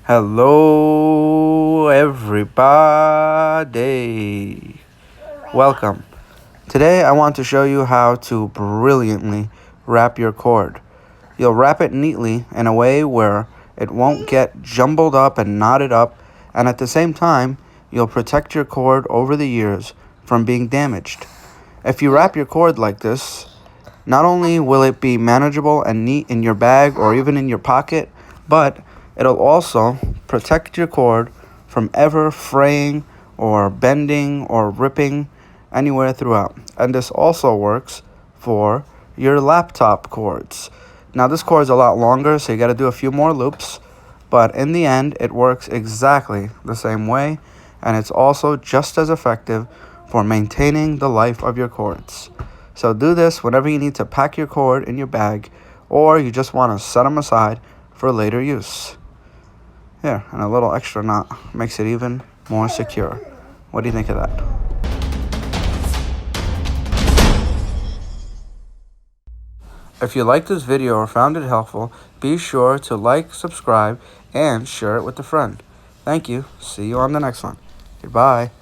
Hello, everybody. Welcome. Today, I want to show you how to brilliantly wrap your cord. You'll wrap it neatly in a way where it won't get jumbled up and knotted up, and at the same time, you'll protect your cord over the years from being damaged. If you wrap your cord like this, not only will it be manageable and neat in your bag or even in your pocket, but it'll also protect your cord from ever fraying or bending or ripping anywhere throughout. And this also works for your laptop cords. Now this cord is a lot longer, so you got to do a few more loops, but in the end it works exactly the same way, and it's also just as effective for maintaining the life of your cords. So do this whenever you need to pack your cord in your bag, or you just want to set them aside for later use. Here, and a little extra knot makes it even more secure. What do you think of that? If you liked this video or found it helpful, be sure to like, subscribe, and share it with a friend. Thank you. See you on the next one. Goodbye.